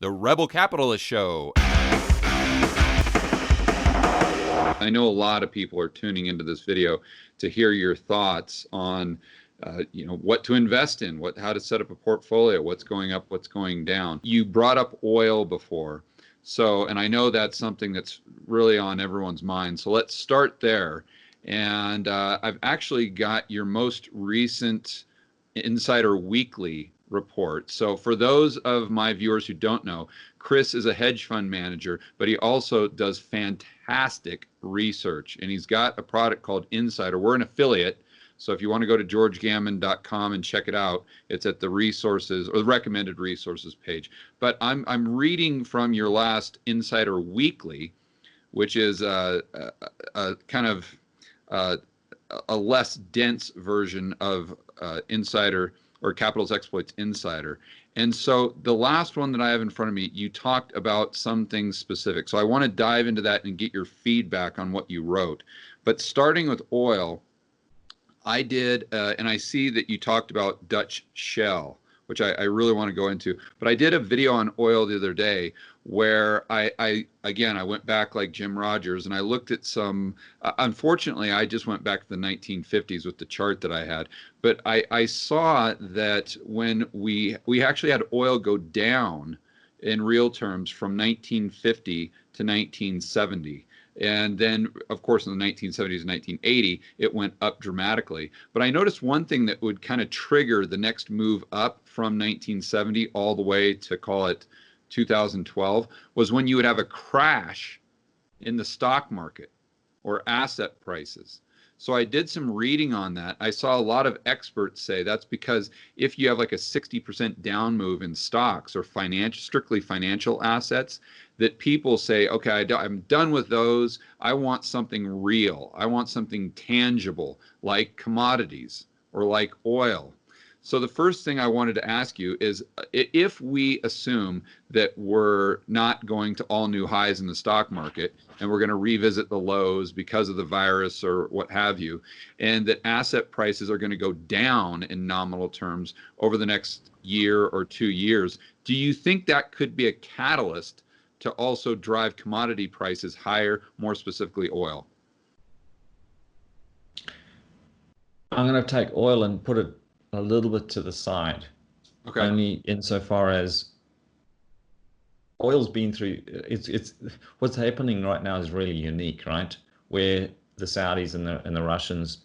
The Rebel Capitalist Show. I know a lot of people are tuning into this video to hear your thoughts on what to invest in, how to set up a portfolio, what's going up, what's going down. You brought up oil before. So, and I know that's something that's really on everyone's mind. So let's start there. And I've actually got your most recent Insider Weekly report. So for those of my viewers who don't know, Chris is a hedge fund manager, but he also does fantastic research. And he's got a product called Insider. We're an affiliate. So if you want to go to georgegammon.com and check it out, it's at the resources or the recommended resources page. But I'm reading from your last Insider Weekly, which is a kind of a less dense version of Insider or Capital's Exploits Insider. And so the last one that I have in front of me, you talked about some things specific. So I want to dive into that and get your feedback on what you wrote. But starting with oil, I did, and I see that you talked about Dutch Shell, which I really want to go into. But I did a video on oil the other day where I went back like Jim Rogers and I looked at some, unfortunately, I just went back to the 1950s with the chart that I had. But I saw that when we actually had oil go down in real terms from 1950 to 1970. And then, of course, in the 1970s and 1980, it went up dramatically. But I noticed one thing that would kind of trigger the next move up from 1970 all the way to, call it, 2012 was when you would have a crash in the stock market or asset prices. So I did some reading on that. I saw a lot of experts say that's because if you have like a 60% down move in stocks or strictly financial assets, that people say, okay, I'm done with those. I want something real. I want something tangible like commodities or like oil. So the first thing I wanted to ask you is, if we assume that we're not going to all new highs in the stock market and we're going to revisit the lows because of the virus or what have you, and that asset prices are going to go down in nominal terms over the next year or 2 years, do you think that could be a catalyst to also drive commodity prices higher, more specifically oil? I'm going to take oil and put it a little bit to the side. Okay. Only insofar as oil's been through, it's what's happening right now is really unique, right? Where the Saudis and the Russians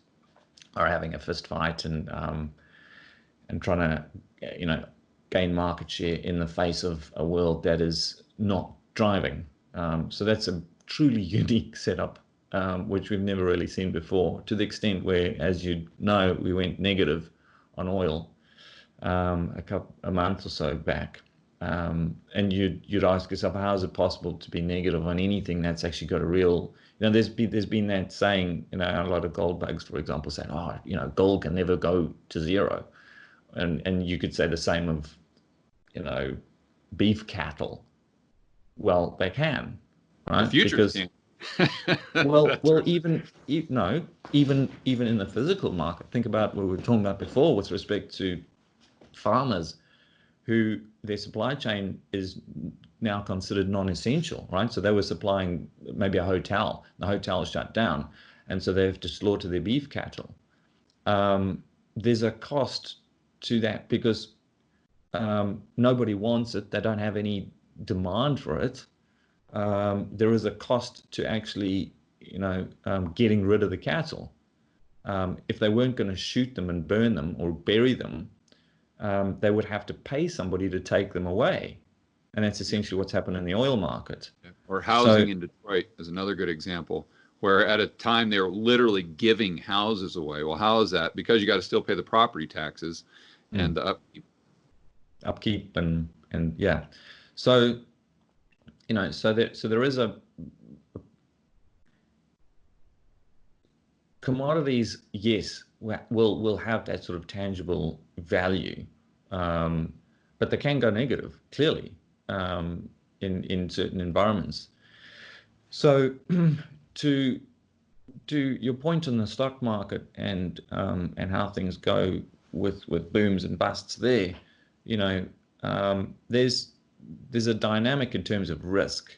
are having a fist fight and trying to gain market share in the face of a world that is not driving. So that's a truly unique setup, which we've never really seen before, to the extent where, as you know, we went negative on oil a month or so back, and you'd ask yourself, how is it possible to be negative on anything that's actually got a real, there's been that saying, a lot of gold bugs, for example, saying, gold can never go to zero, and you could say the same of beef cattle. Well, they can, right? The futures can. Even in the physical market, think about what we were talking about before with respect to farmers who their supply chain is now considered non-essential, right? So they were supplying maybe a hotel, the hotel is shut down, and so they have to slaughter their beef cattle. There's a cost to that because nobody wants it. They don't have any demand for it. There is a cost to actually, getting rid of the cattle. If they weren't going to shoot them and burn them or bury them, they would have to pay somebody to take them away. And that's essentially what's happened in the oil market. Or housing in Detroit is another good example, where at a time they were literally giving houses away. Well, how is that? Because you got to still pay the property taxes and the upkeep. And yeah. So so there is a commodities, yes, will have that sort of tangible value, but they can go negative, clearly, in certain environments. So to your point on the stock market and how things go with booms and busts there, there's there's a dynamic in terms of risk.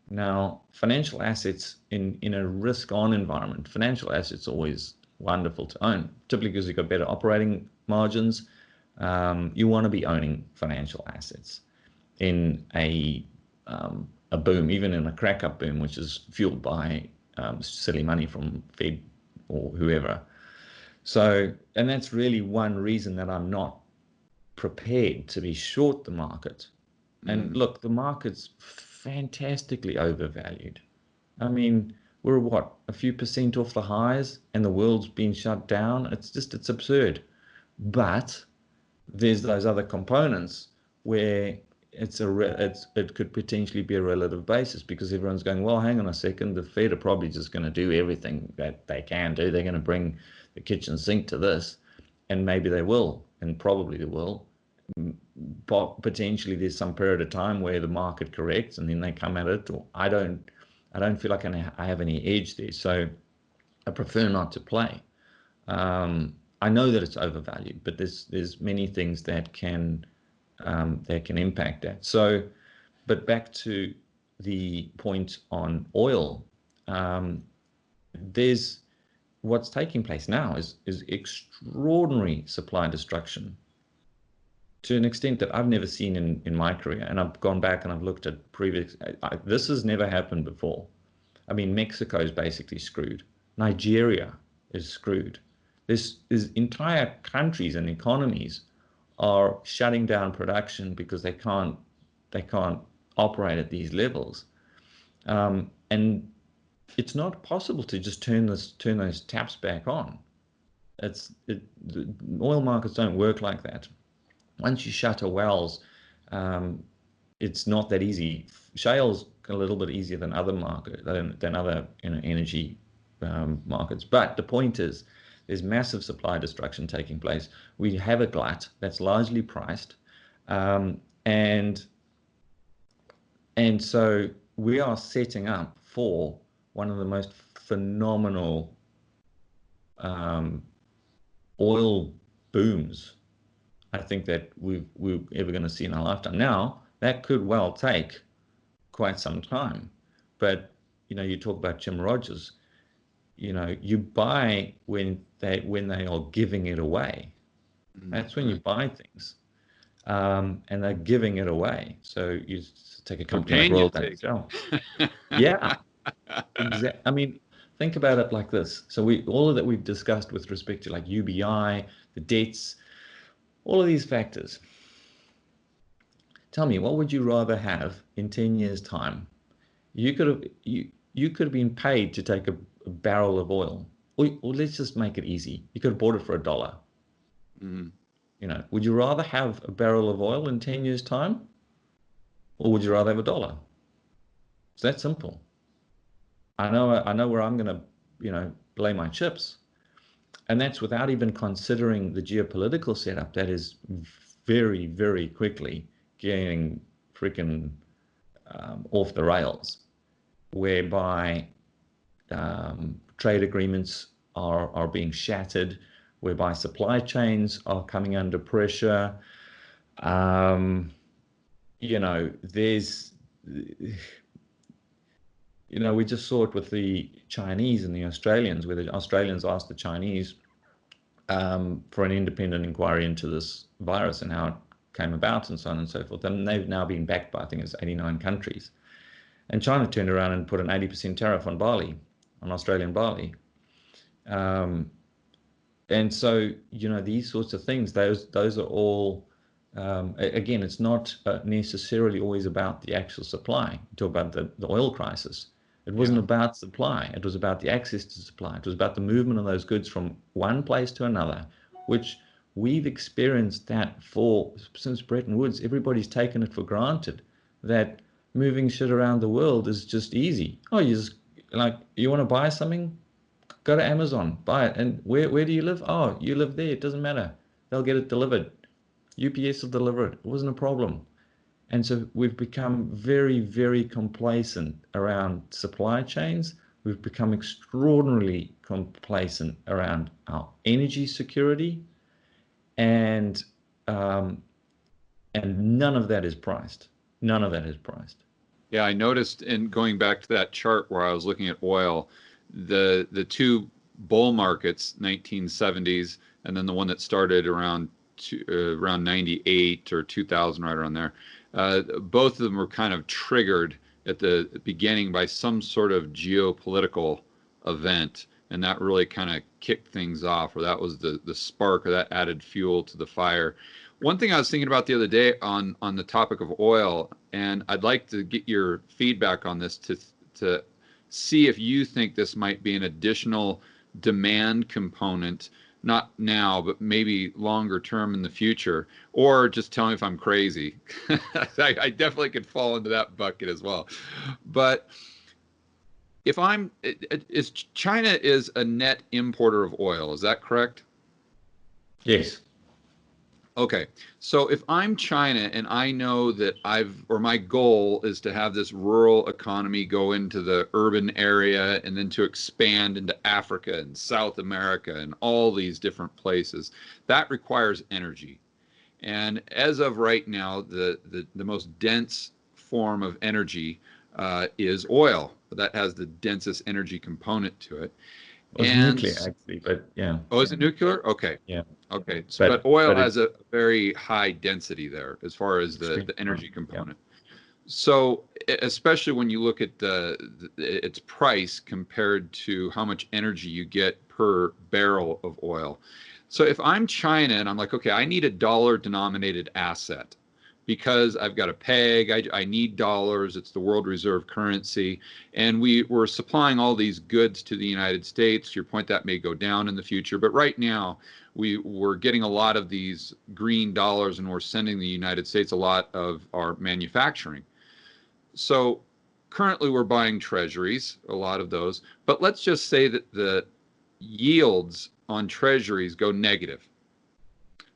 Now, financial assets in a risk-on environment, financial assets are always wonderful to own, typically because you've got better operating margins. You want to be owning financial assets in a boom, even in a crack-up boom, which is fueled by silly money from Fed or whoever. So, and that's really one reason that I'm not prepared to be short the market. And look, the market's fantastically overvalued. I mean, we're what, a few percent off the highs, and the world's been shut down. It's absurd. But there's those other components where it could potentially be a relative basis, because everyone's going, well, hang on a second, the Fed are probably just going to do everything that they can do. They're going to bring the kitchen sink to this, and maybe they will, and probably they will. But potentially there's some period of time where the market corrects and then they come at it. Or I don't feel like I have any edge there, so I prefer not to play. I know that it's overvalued, but there's many things that can impact that. So, but back to the point on oil, there's what's taking place now is extraordinary supply destruction to an extent that I've never seen in my career. And I've gone back and I've looked at previous, this has never happened before. I mean, Mexico is basically screwed. Nigeria is screwed. There's entire countries and economies are shutting down production because they can't operate at these levels. And it's not possible to just turn those taps back on. The oil markets don't work like that. Once you shutter wells, it's not that easy. Shale's a little bit easier than other energy markets. But the point is, there's massive supply destruction taking place. We have a glut that's largely priced, and so we are setting up for one of the most phenomenal oil booms I think that we're ever going to see in our lifetime. Now, that could well take quite some time, but you talk about Jim Rogers. You buy when they are giving it away. That's when you buy things, and they're giving it away. So you take a company like Royal Dutch Shell. Yeah, exactly. I mean, think about it like this. So all of that we've discussed with respect to like UBI, the debts, all of these factors. Tell me, what would you rather have in 10 years' time? You could have been paid to take a barrel of oil, or let's just make it easy. You could have bought it for $1. Would you rather have a barrel of oil in 10 years' time, or would you rather have $1? It's that simple. I know where I'm going to, lay my chips. And that's without even considering the geopolitical setup that is very, very quickly getting freaking off the rails, whereby trade agreements are being shattered, whereby supply chains are coming under pressure. We just saw it with the Chinese and the Australians, where the Australians asked the Chinese for an independent inquiry into this virus and how it came about and so on and so forth. And they've now been backed by, I think it's 89 countries. And China turned around and put an 80% tariff on barley, on Australian barley. And so, these sorts of things, those are all, again, it's not necessarily always about the actual supply. You talk about the oil crisis. It wasn't about supply. It was about the access to supply. It was about the movement of those goods from one place to another, which we've experienced that since Bretton Woods. Everybody's taken it for granted that moving shit around the world is just easy. Oh, you want to buy something? Go to Amazon, buy it. And where do you live? Oh, you live there. It doesn't matter. They'll get it delivered. UPS will deliver it. It wasn't a problem. And so we've become very, very complacent around supply chains. We've become extraordinarily complacent around our energy security, and none of that is priced. None of that is priced. Yeah, I noticed in going back to that chart where I was looking at oil, the two bull markets, 1970s, and then the one that started around 98 or 2000, right around there. Both of them were kind of triggered at the beginning by some sort of geopolitical event, and that really kind of kicked things off, or that was the spark, or that added fuel to the fire. One thing I was thinking about the other day on the topic of oil, and I'd like to get your feedback on this to see if you think this might be an additional demand component, not now, but maybe longer term in the future, or just tell me if I'm crazy. I definitely could fall into that bucket as well. But if China is a net importer of oil, is that correct? Yes. Okay, so if I'm China and I know that my goal is to have this rural economy go into the urban area and then to expand into Africa and South America and all these different places, that requires energy. And as of right now, the most dense form of energy is oil. That has the densest energy component to it. It was nuclear actually, but yeah. Oh, is it nuclear? Okay. Yeah. Okay. But oil has a very high density there as far as the energy component. Yeah. So especially when you look at its price compared to how much energy you get per barrel of oil. So if I'm China and I'm like, okay, I need a dollar denominated asset because I've got a peg, I need dollars, it's the world reserve currency, and we're supplying all these goods to the United States. To your point, that may go down in the future, but right now we're getting a lot of these green dollars and we're sending the United States a lot of our manufacturing. So currently we're buying treasuries, a lot of those, but let's just say that the yields on treasuries go negative.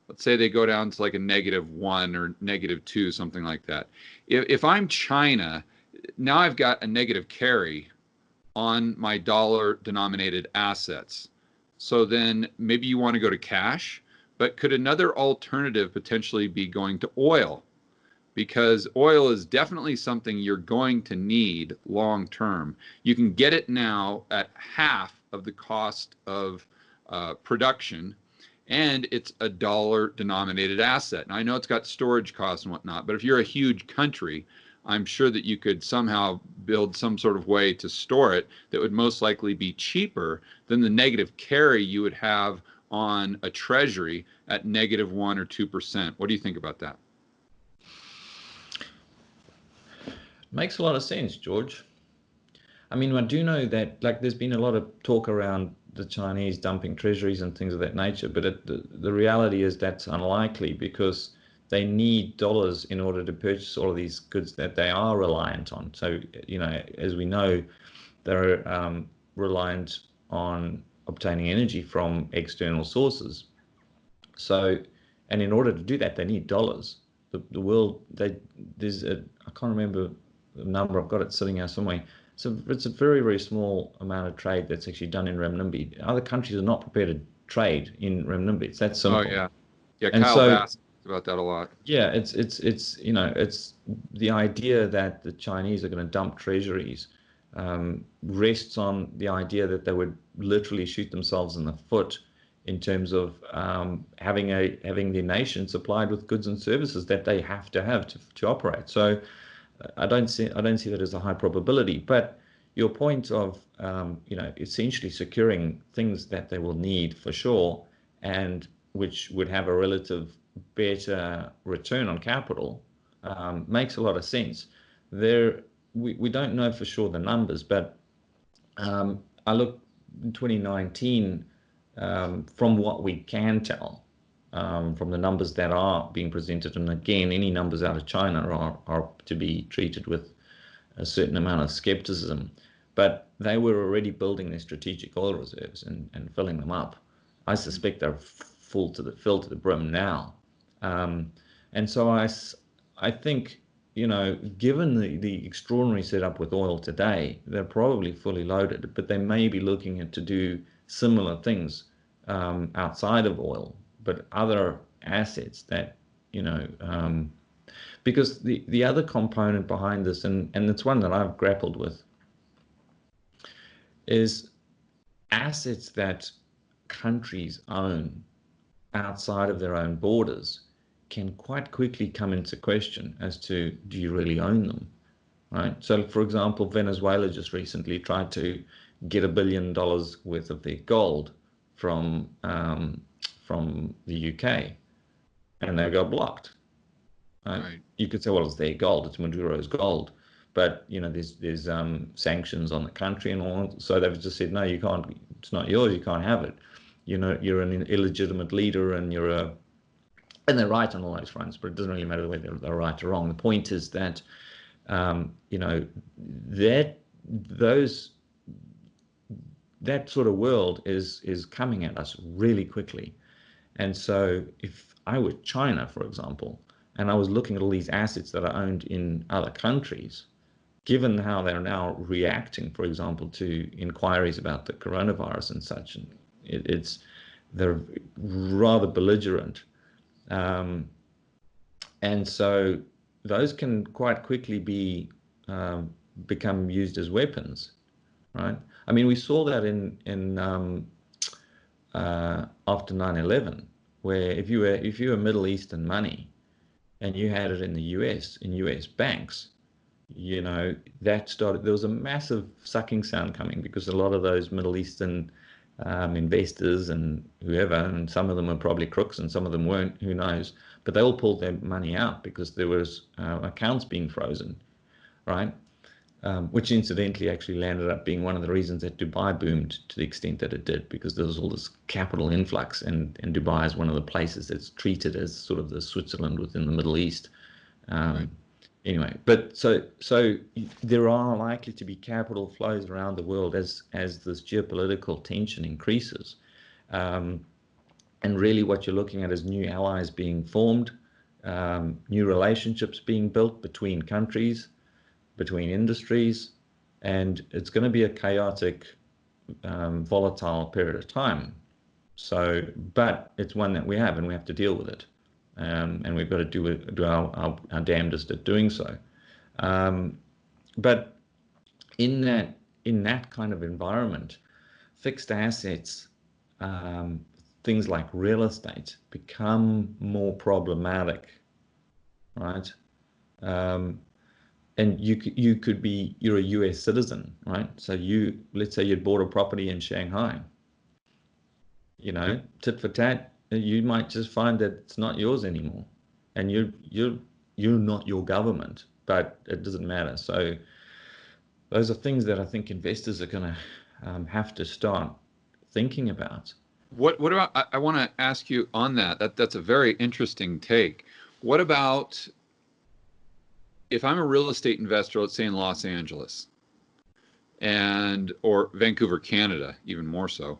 Let's say they go down to like a -1 or -2, something like that. If I'm China, now I've got a negative carry on my dollar denominated assets. So then maybe you want to go to cash, but could another alternative potentially be going to oil? Because oil is definitely something you're going to need long term. You can get it now at half of the cost of production, and it's a dollar denominated asset. And I know it's got storage costs and whatnot, but if you're a huge country, I'm sure that you could somehow build some sort of way to store it that would most likely be cheaper than the negative carry you would have on a treasury at -1 or 2%. What do you think about that? Makes a lot of sense, George. I mean, I do know that like there's been a lot of talk around the Chinese dumping treasuries and things of that nature, but the reality is that's unlikely because they need dollars in order to purchase all of these goods that they are reliant on. So, you know, as we know, they're reliant on obtaining energy from external sources. So, and in order to do that, they need dollars. The world, there's a, I can't remember the number, I've got it sitting here somewhere. So it's a very, very small amount of trade that's actually done in renminbi. Other countries are not prepared to trade in renminbi. It's that simple. Oh yeah, yeah. And Kyle Bass talks about that a lot. Yeah, it's you know, it's the idea that the Chinese are going to dump treasuries rests on the idea that they would literally shoot themselves in the foot in terms of having the nation supplied with goods and services that they have to operate. So I don't see that as a high probability. But your point of you know, essentially securing things that they will need for sure, and which would have a relative better return on capital, makes a lot of sense. We don't know for sure the numbers, but I look in 2019 from what we can tell. From the numbers that are being presented, and again, any numbers out of China are to be treated with a certain amount of skepticism, but they were already building their strategic oil reserves and filling them up. I suspect they're filled to the brim now, and so I think, you know, given the extraordinary setup with oil today, they're probably fully loaded, but they may be looking to do similar things outside of oil, but other assets that, you know, Because the other component behind this, and it's one that I've grappled with, is assets that countries own outside of their own borders can quite quickly come into question as to, do you really own them, right? So, for example, Venezuela just recently tried to get $1 billion worth of their gold from the UK, and they got blocked. Right? You could say, well, it's their gold, it's Maduro's gold, but there's sanctions on the country and all, so they've just said, no, you can't. It's not yours. You can't have it. You're an illegitimate leader, and and they're right on all those fronts, but it doesn't really matter whether they're right or wrong. The point is that that sort of world is coming at us really quickly. And so if I were China, for example, and I was looking at all these assets that are owned in other countries, given how they're now reacting, for example, to inquiries about the coronavirus and such, and they're rather belligerent. And so those can quite quickly become used as weapons, right? I mean, we saw that after 9/11, where if you were Middle Eastern money and you had it in the US, in US banks, there was a massive sucking sound coming, because a lot of those Middle Eastern investors and whoever, and some of them are probably crooks and some of them weren't, who knows, but they all pulled their money out because there was accounts being frozen, right? Which incidentally actually landed up being one of the reasons that Dubai boomed to the extent that it did, because there was all this capital influx, and Dubai is one of the places that's treated as sort of the Switzerland within the Middle East. Right. Anyway, but so there are likely to be capital flows around the world as this geopolitical tension increases, and really what you're looking at is new allies being formed, new relationships being built between countries, between industries, and it's going to be a chaotic, volatile period of time. So, but it's one that we have, and we have to deal with it. And we've got to do our damnedest at doing so. But in that kind of environment, fixed assets, things like real estate, become more problematic, right? And you're a US citizen, right? So let's say you'd bought a property in Shanghai, tit for tat, you might just find that it's not yours anymore, and you're not your government, but it doesn't matter. So those are things that I think investors are going to have to start thinking about. What about, I want to ask you on that's a very interesting take. What about if I'm a real estate investor, let's say in Los Angeles or Vancouver, Canada, even more so,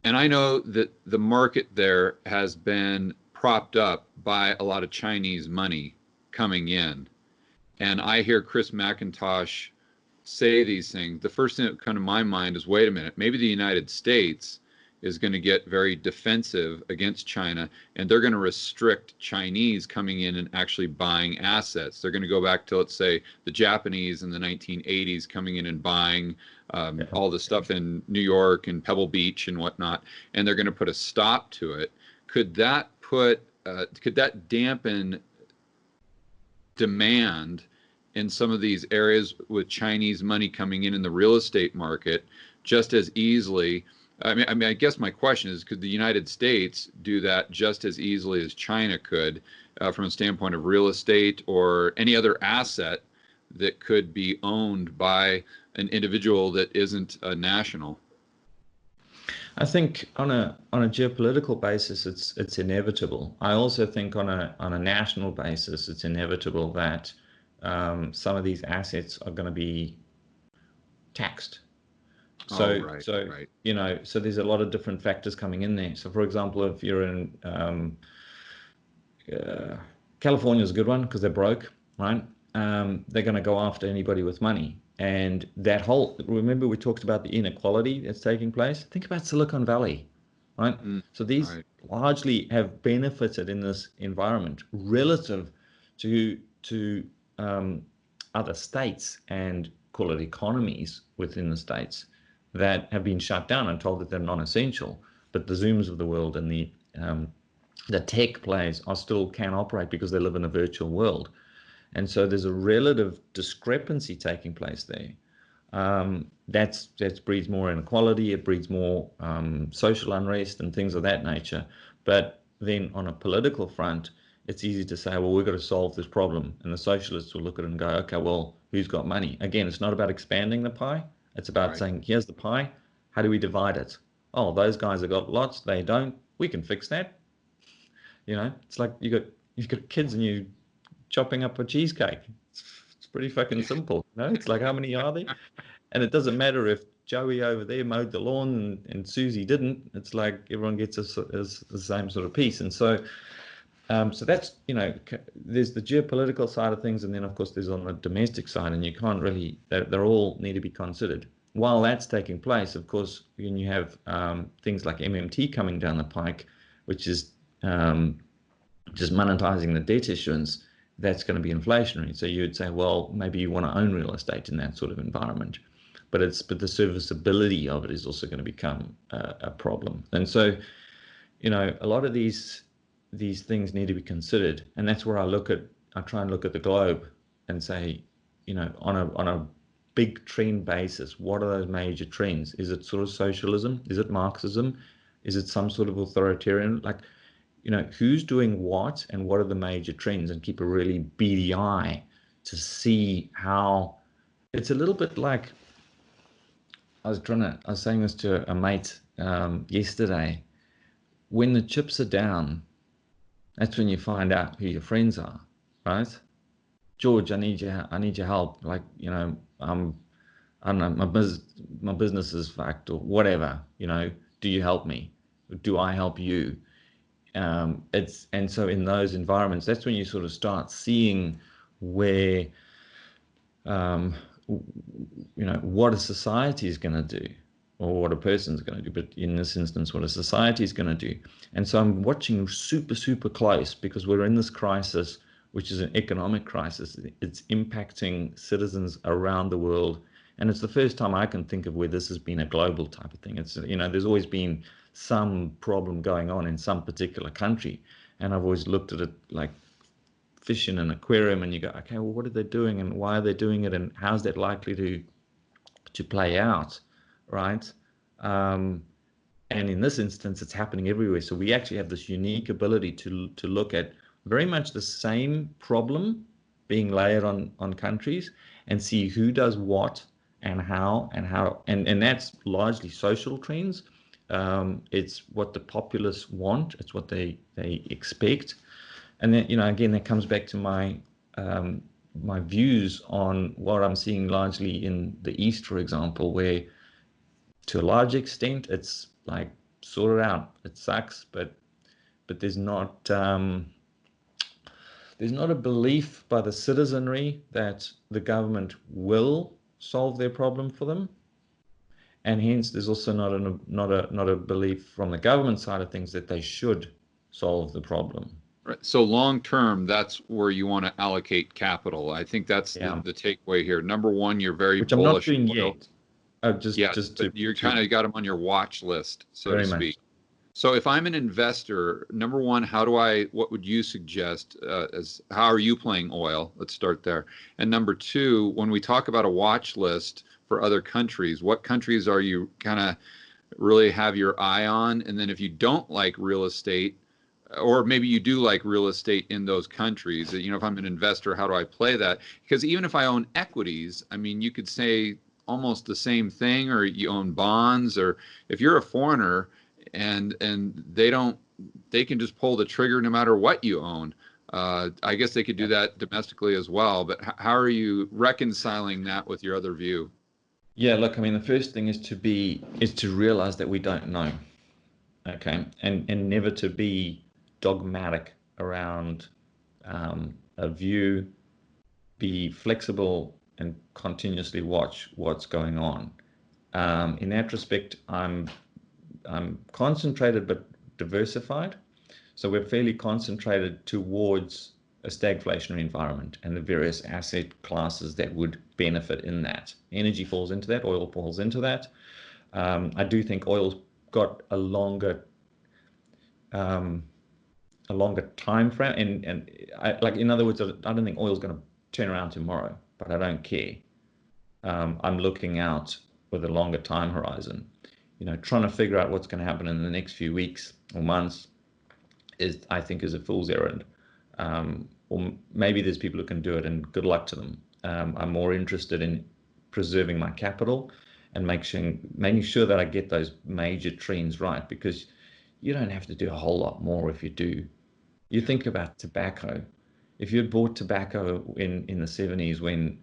and I know that the market there has been propped up by a lot of Chinese money coming in, and I hear Chris Macintosh say these things, the first thing that comes to my mind is, wait a minute, maybe the United States is going to get very defensive against China, and they're going to restrict Chinese coming in and actually buying assets. They're going to go back to, let's say, the Japanese in the 1980s coming in and buying all the stuff in New York and Pebble Beach and whatnot, and they're going to put a stop to it. Could that dampen demand in some of these areas with Chinese money coming in the real estate market just as easily? I mean, I guess my question is, could the United States do that just as easily as China could, from a standpoint of real estate or any other asset that could be owned by an individual that isn't a national? I think on a geopolitical basis, it's inevitable. I also think on a national basis, it's inevitable that some of these assets are going to be taxed. So, right. So there's a lot of different factors coming in there. So, for example, if you're in California is a good one because they're broke, right? They're going to go after anybody with money. And remember we talked about the inequality that's taking place? Think about Silicon Valley, right? So these largely have benefited in this environment relative to other states and call it economies within the states that have been shut down and told that they're non-essential, but the Zooms of the world and the tech players still can operate because they live in a virtual world. And so there's a relative discrepancy taking place there. That breeds more inequality, it breeds more social unrest and things of that nature. But then on a political front, it's easy to say, well, we've got to solve this problem. And the socialists will look at it and go, okay, well, who's got money? Again, it's not about expanding the pie. It's about saying, here's the pie. How do we divide it? Oh, those guys have got lots. They don't. We can fix that. It's like you've got kids and you chopping up a cheesecake. It's pretty fucking simple. It's like, how many are there? And it doesn't matter if Joey over there mowed the lawn and Susie didn't. It's like everyone gets the same sort of piece. And so that's, there's the geopolitical side of things. And then, of course, there's on the domestic side. And you can't really, they're all need to be considered. While that's taking place, of course, when you have things like MMT coming down the pike, which is just monetizing the debt issuance, that's going to be inflationary. So you would say, well, maybe you want to own real estate in that sort of environment. But the serviceability of it is also going to become a problem. And so, a lot of these things need to be considered. And that's where I try and look at the globe and say, on a big trend basis, what are those major trends? Is it sort of socialism? Is it Marxism? Is it some sort of authoritarian? Who's doing what and what are the major trends, and keep a really beady eye to see how it's a little bit like, I was saying this to a mate yesterday. When the chips are down, that's when you find out who your friends are, right? George, I need your help. I don't know, my business is fucked or whatever. Do you help me? Do I help you? And so in those environments, that's when you sort of start seeing where, what a society is going to do, or what a person's going to do. But in this instance, what a society is going to do. And so I'm watching super, super close, because we're in this crisis, which is an economic crisis. It's impacting citizens around the world. And it's the first time I can think of where this has been a global type of thing. It's, there's always been some problem going on in some particular country. And I've always looked at it like fish in an aquarium, and you go, okay, well, what are they doing and why are they doing it? And how's that likely to play out, right? And in this instance, it's happening everywhere. So we actually have this unique ability to look at very much the same problem being layered on countries and see who does what and how, and that's largely social trends. It's what the populace want. It's what they expect. And then, again, that comes back to my my views on what I'm seeing largely in the East, for example, where to a large extent it's like sort it out. It sucks, but there's not a belief by the citizenry that the government will solve their problem for them. And hence, there's also not a belief from the government side of things that they should solve the problem. Right. So long term, that's where you want to allocate capital. I think that's the takeaway here. Number one, you're very which bullish. I'm not doing yet. You're kind of got them on your watch list, so to speak. Much. So if I'm an investor, number one, what would you suggest how are you playing oil? Let's start there. And number two, when we talk about a watch list for other countries, what countries are you kind of really have your eye on? And then if you don't like real estate, or maybe you do like real estate in those countries, if I'm an investor, how do I play that? Because even if I own equities, I mean, you could say almost the same thing, or you own bonds, or if you're a foreigner and they can just pull the trigger no matter what you own. I guess they could do that domestically as well, but how are you reconciling that with your other view? Yeah, look, I mean, the first thing is to realize that we don't know. Okay. And never to be dogmatic around a view, be flexible and continuously watch what's going on. In that respect, I'm concentrated but diversified. So we're fairly concentrated towards a stagflationary environment and the various asset classes that would benefit in that. Energy falls into that, oil falls into that. I do think oil's got a longer time frame, and like, in other words, I don't think oil's going to turn around tomorrow, but I don't care. I'm looking out with a longer time horizon. Trying to figure out what's going to happen in the next few weeks or months I think is a fool's errand. Or maybe there's people who can do it, and good luck to them. I'm more interested in preserving my capital and making sure that I get those major trends right, because you don't have to do a whole lot more if you do. You think about tobacco. If you had bought tobacco in the 70s when,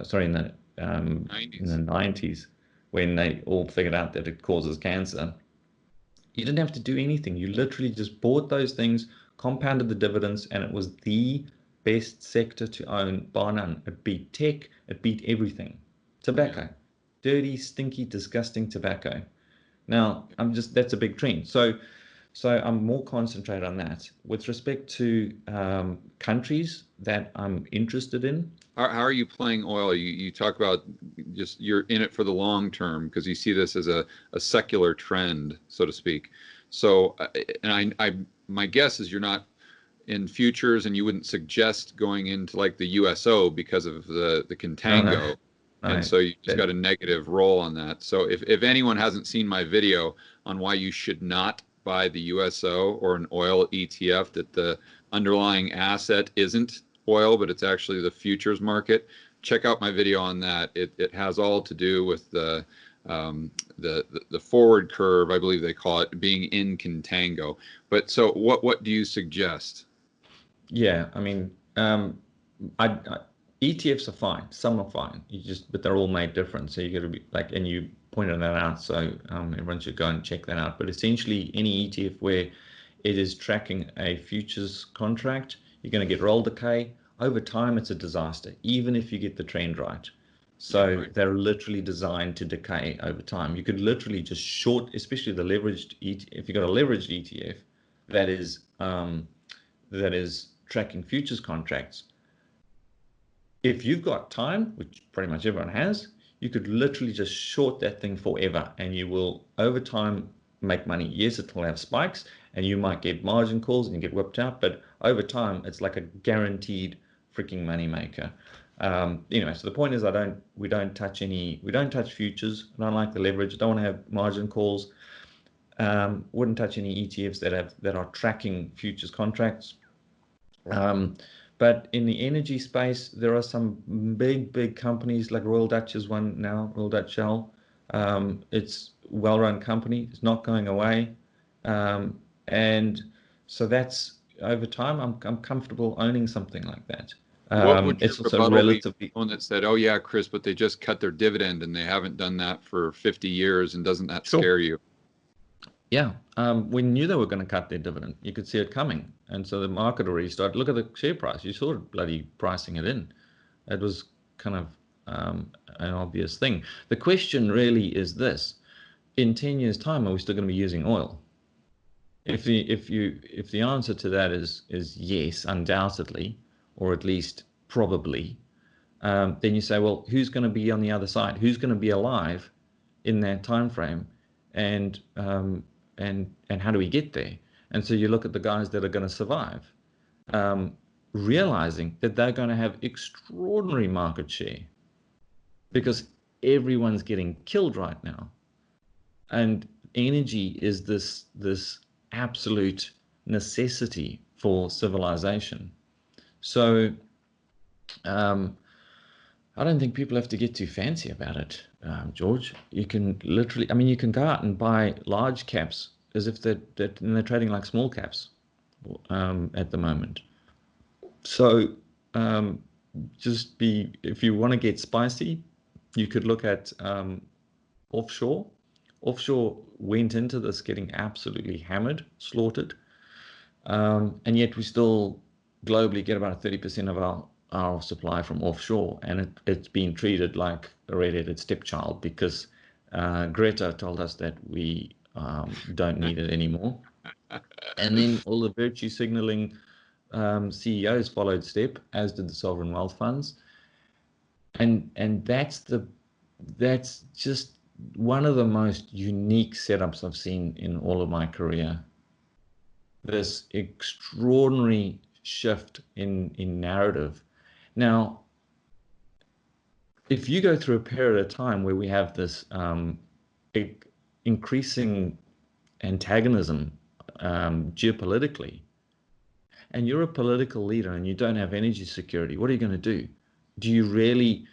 sorry, in the 90s, when they all figured out that it causes cancer, you didn't have to do anything. You literally just bought those things, compounded the dividends, and it was the best sector to own, bar none. It beat tech, it beat everything. Tobacco, dirty, stinky, disgusting tobacco. Now, that's a big trend. So I'm more concentrated on that. With respect to countries that I'm interested in. How are you playing oil? You talk about just you're in it for the long term because you see this as a secular trend, so to speak. So, and my guess is you're not in futures, and you wouldn't suggest going into like the USO because of the contango. No. And so you just got a negative roll on that. So if anyone hasn't seen my video on why you should not buy the USO or an oil ETF, that the underlying asset isn't oil, but it's actually the futures market, check out my video on that. It has all to do with the forward curve, I believe they call it, being in contango. But so what do you suggest? Yeah, I mean, ETFs are fine. Some are fine. But they're all made different. So you got to be like, and you pointed that out. So everyone should go and check that out. But essentially, any ETF where it is tracking a futures contract, you're going to get roll decay. Over time, it's a disaster, even if you get the trend right. So they're literally designed to decay over time. You could literally just short, especially the leveraged ETF. If you've got a leveraged ETF that is tracking futures contracts, if you've got time, which pretty much everyone has, you could literally just short that thing forever, and you will over time make money. Yes, it will have spikes, and you might get margin calls and you get whipped out, but over time, it's like a guaranteed freaking money maker. Anyway, so the point is, we don't touch futures. I don't like the leverage. I don't want to have margin calls. Wouldn't touch any ETFs that are tracking futures contracts. But in the energy space, there are some big companies, like Royal Dutch is one now, Royal Dutch Shell. It's a well-run company. It's not going away. And so that's, over time, I'm comfortable owning something like that. What would your it's also rebuttal relatively be on that said, oh yeah, Chris, but they just cut their dividend and they haven't done that for 50 years, and doesn't that scare you? Yeah, we knew they were going to cut their dividend. You could see it coming. And so the market already started. Look at the share price. You saw it bloody pricing it in. It was kind of an obvious thing. The question really is this: in 10 years' time, are we still going to be using oil? If the answer to that is yes, undoubtedly, or at least probably, then you say, well, who's going to be on the other side? Who's going to be alive in that time frame? And how do we get there? And so you look at the guys that are going to survive, realizing that they're going to have extraordinary market share because everyone's getting killed right now. And energy is this absolute necessity for civilization. So I don't think people have to get too fancy about it, George. You can literally, I mean, you can go out and buy large caps as if they're trading like small caps at the moment. So if you want to get spicy, you could look at offshore. Offshore went into this getting absolutely hammered, slaughtered, and yet we still globally get about 30% of our supply from offshore, and it's being treated like a red-headed stepchild because Greta told us that we don't need it anymore. And then all the virtue signaling CEOs followed step, as did the sovereign wealth funds, and that's just one of the most unique setups I've seen in all of my career. This extraordinary shift in narrative. Now, if you go through a period of time where we have this increasing antagonism geopolitically, and you're a political leader and you don't have energy security, what are you going to do? Are you really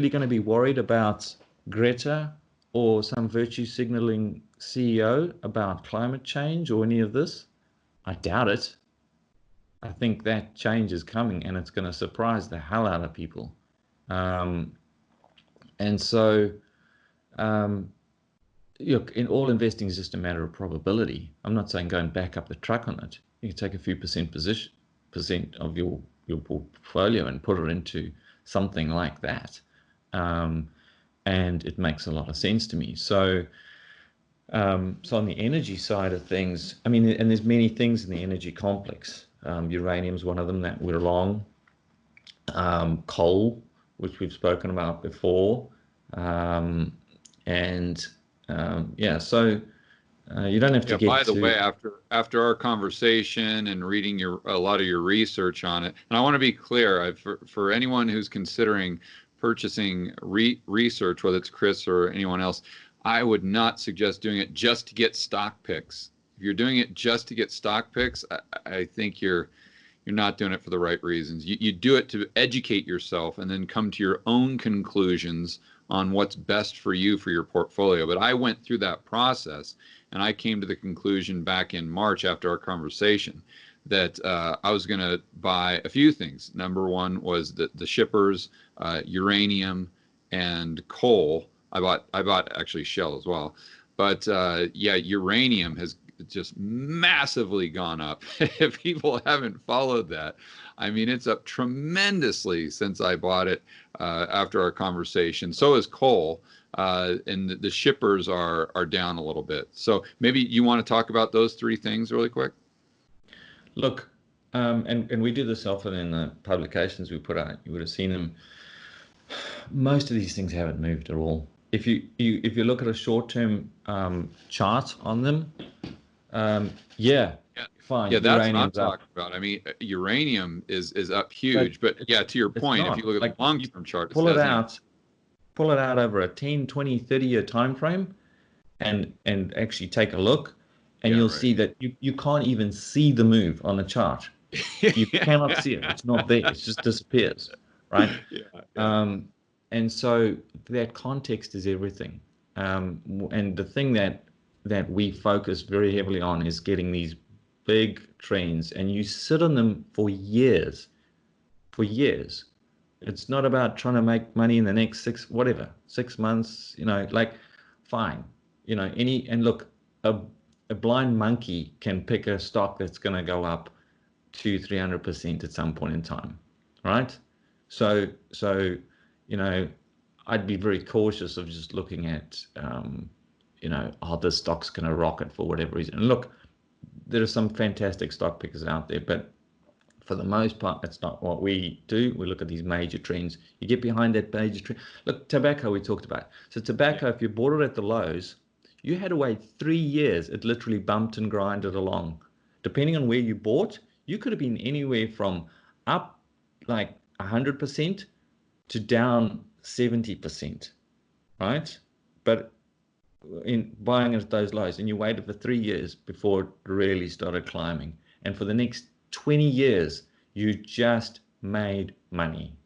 going to be worried about Greta or some virtue signaling CEO about climate change or any of this? I doubt it. I think that change is coming and it's going to surprise the hell out of people. And so, look, in all investing is just a matter of probability. I'm not saying go and back up the truck on it. You can take a few percent of your portfolio and put it into something like that. And it makes a lot of sense to me. So on the energy side of things, I mean, and there's many things in the energy complex. Uranium's one of them that we're long. Coal, which we've spoken about before. So you don't have to get by the way, after our conversation and reading a lot of your research on it, and I want to be clear, for anyone who's considering purchasing research, whether it's Chris or anyone else, I would not suggest doing it just to get stock picks. If you're doing it just to get stock picks, I think you're not doing it for the right reasons. You do it to educate yourself and then come to your own conclusions on what's best for you for your portfolio. But I went through that process and I came to the conclusion back in March after our conversation that I was going to buy a few things. Number one was the shippers, uranium, and coal. I bought actually Shell as well. But uranium has just massively gone up. If people haven't followed that, I mean, it's up tremendously since I bought it after our conversation. So is coal, and the shippers are down a little bit. So maybe you want to talk about those three things really quick? Look, and we do this often in the publications we put out. You would have seen them. Most of these things haven't moved at all. If you look at a short-term chart on them, fine. Yeah, that's what I'm talking about. I mean, uranium is up huge, but to your point, if you look at the long-term chart, pull it out over a 10, 20, 30-year time frame and actually take a look, and you'll see that you can't even see the move on the chart. You cannot see it. It's not there. It just disappears, right? And so that context is everything. And the thing that we focus very heavily on is getting these big trends, and you sit on them for years. It's not about trying to make money in the next 6 months, fine. And look, a blind monkey can pick a stock that's going to go up 200-300% at some point in time, right? So I'd be very cautious of just looking at, this stock's going to rocket for whatever reason. And look, there are some fantastic stock pickers out there, but for the most part, that's not what we do. We look at these major trends. You get behind that major trend. Look, tobacco we talked about. So tobacco, if you bought it at the lows, you had to wait 3 years. It literally bumped and grinded along. Depending on where you bought, you could have been anywhere from up like 100% to down 70%, right? But in buying at those lows, and you waited for 3 years before it really started climbing. And for the next 20 years, you just made money.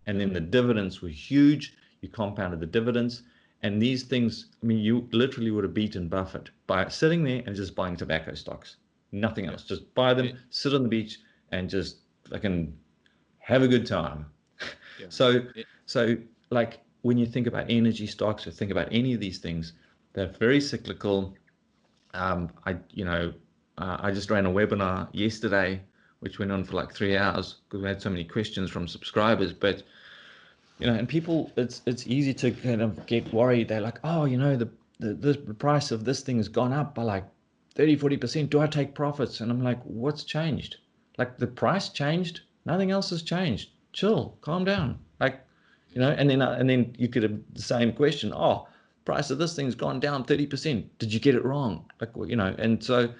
And then the dividends were huge. You compounded the dividends. And these things, I mean, you literally would have beaten Buffett by sitting there and just buying tobacco stocks. Nothing else. Just buy them, sit on the beach, and just fucking have a good time. So like when you think about energy stocks or think about any of these things, they're very cyclical. I just ran a webinar yesterday, which went on for like 3 hours because we had so many questions from subscribers. But and people, it's easy to kind of get worried. They're like, oh, the price of this thing has gone up by like 30-40%. Do I take profits? And I'm like, what's changed? Like the price changed, nothing else has changed. Chill, calm down. Like, and then you could have the same question. Oh, price of this thing's gone down 30%. Did you get it wrong? Like, and so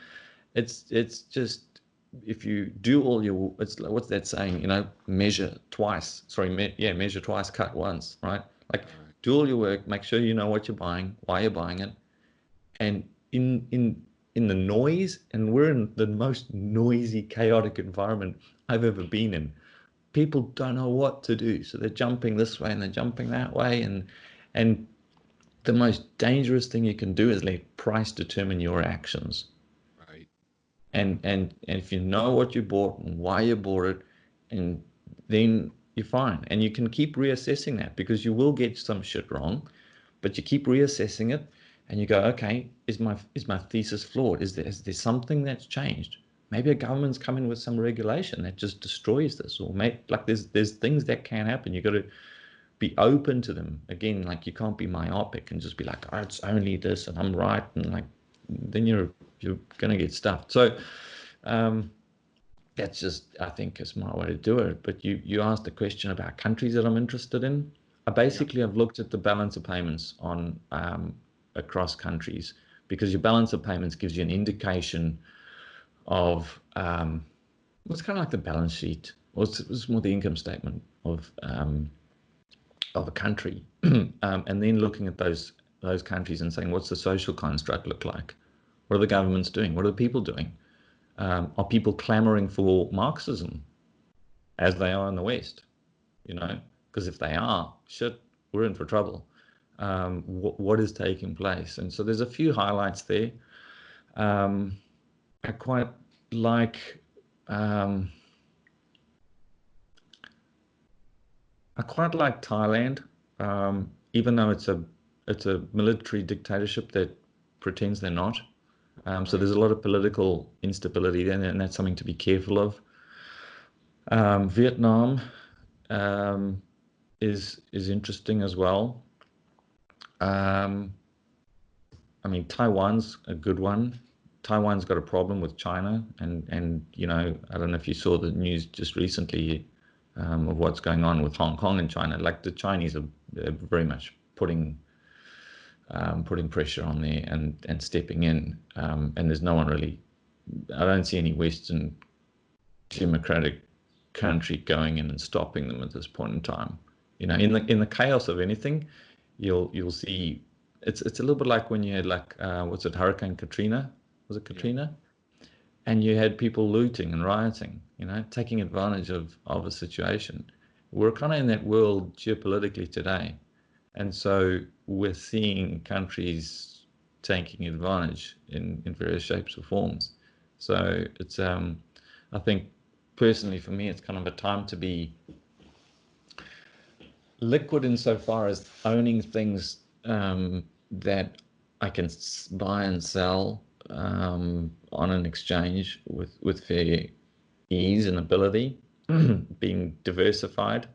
it's just, if you do all your, it's like, what's that saying? Measure twice. Sorry, measure twice, cut once, right? Like, do all your work, make sure you know what you're buying, why you're buying it, and in the noise, and we're in the most noisy, chaotic environment I've ever been in. People don't know what to do, so they're jumping this way and they're jumping that way, and the most dangerous thing you can do is let price determine your actions. Right. And if you know what you bought and why you bought it, and then you're fine. And you can keep reassessing that, because you will get some shit wrong, but you keep reassessing it, and you go, okay, is my thesis flawed? Is there something that's changed? Maybe a government's come in with some regulation that just destroys this, or like there's things that can happen. You got to be open to them. Again, like, you can't be myopic and just be like, oh, it's only this and I'm right, and like, then you're gonna get stuffed. So that's just, I think, is my way to do it. But you asked the question about countries that I'm interested in. I've looked at the balance of payments on across countries, because your balance of payments gives you an indication of it's kind of like the balance sheet, or it's more the income statement of a country, and then looking at those countries and saying, what's the social construct look like? What are the governments doing? What are the people doing? Are people clamoring for Marxism as they are in the West? Because if they are, shit, we're in for trouble. What is taking place? And so there's a few highlights there. I quite like Thailand, even though it's a military dictatorship that pretends they're not. So there's a lot of political instability there, and that's something to be careful of. Vietnam is interesting as well. I mean, Taiwan's a good one. Taiwan's got a problem with China, and I don't know if you saw the news just recently of what's going on with Hong Kong and China. Like, the Chinese are very much putting pressure on there and stepping in, and there's no one really. I don't see any Western democratic country going in and stopping them at this point in time. In the chaos of anything, you'll see. It's a little bit like when you had, like, what's it, Hurricane Katrina? Was it Katrina? Yeah. And you had people looting and rioting, taking advantage of a situation. We're kind of in that world geopolitically today. And so we're seeing countries taking advantage in various shapes or forms. So it's, I think, personally for me, it's kind of a time to be liquid insofar as owning things that I can buy and sell on an exchange with fair ease and ability, being diversified,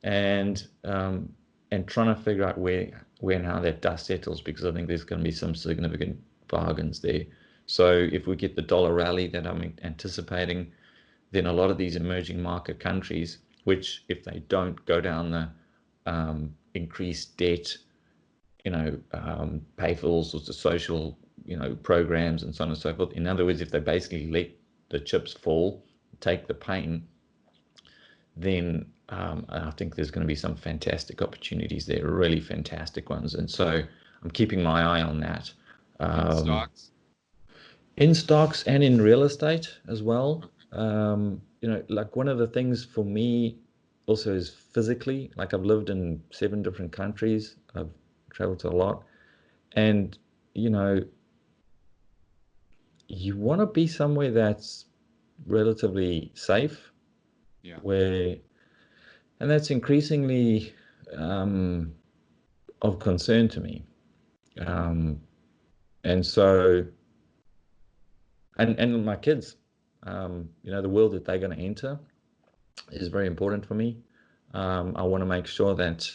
and trying to figure out where and how that dust settles, because I think there's going to be some significant bargains there. So if we get the dollar rally that I'm anticipating, then a lot of these emerging market countries, which, if they don't go down the increased debt, pay for all sorts of social, programs and so on and so forth. In other words, if they basically let the chips fall, take the pain, then I think there's going to be some fantastic opportunities there, really fantastic ones. And so I'm keeping my eye on that. In stocks and in real estate as well. Like, one of the things for me also is physically, like, I've lived in 7 different countries. I've traveled to a lot. And, you want to be somewhere that's relatively safe. Yeah. And that's increasingly of concern to me. And so, and my kids, the world that they're going to enter is very important for me. I want to make sure that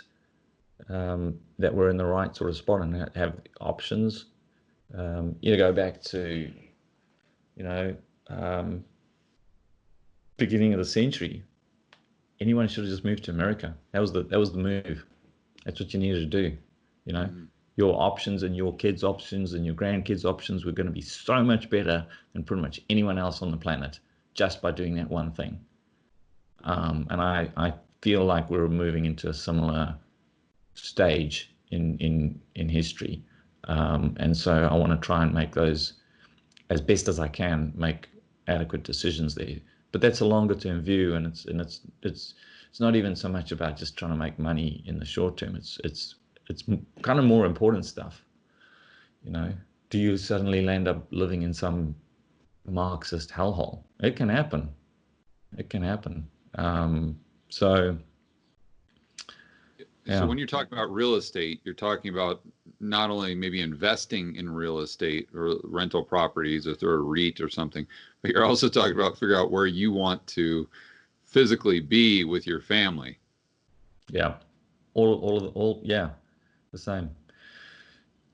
we're in the right sort of spot and have options. Go back to, beginning of the century, anyone should have just moved to America. That was the move. That's what you needed to do. You know, your options and your kids' options and your grandkids' options were going to be so much better than pretty much anyone else on the planet just by doing that one thing. And I feel like we're moving into a similar stage in history. And so I want to try and make those, as best as I can, make adequate decisions there. But that's a longer term view, and it's not even so much about just trying to make money in the short term. It's kind of more important stuff. You know, do you suddenly land up living in some Marxist hellhole? It can happen. It can happen. So when you're talking about real estate, you're talking about not only maybe investing in real estate or rental properties or through a REIT or something, but you're also talking about figure out where you want to physically be with your family. Yeah, the same.